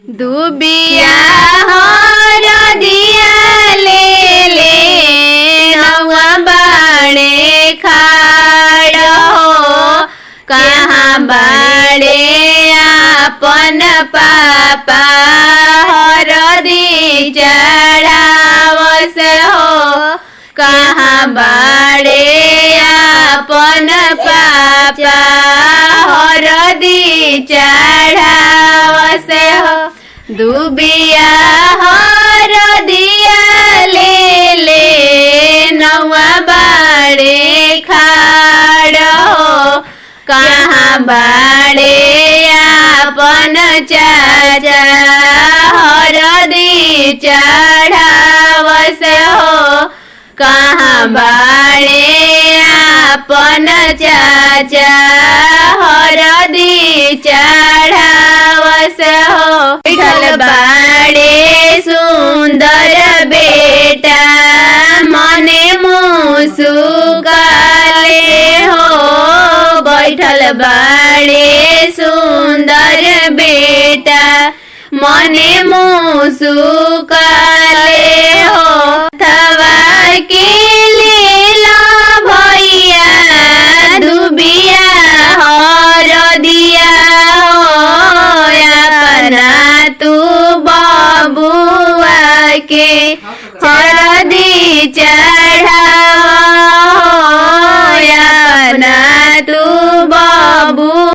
दुबिया हरदिया ले ले नौआ बाड़े खाड़ हो कहाँ बाड़े अपन पापा हरदी चढ़ावस हो कहाँ बाड़े अपन पापा हरदी चढ़ावस हो दुबिया हरदिया ले ले नौआ बाड़े खाड़ हो कहाँ बाड़े अपन चाचा हरदी चढ़ावस हो कहाँ बाड़े अपन चाचा हरदी चढ़ावस हो बैठल बाड़े सुंदर बेटा मने मुसुकाले हो बैठल बाड़े सुंदर बेटा मने मुसुकाले हो थवा के लेला भैया दुबिया हरदिया हो अपना तू बबुआ के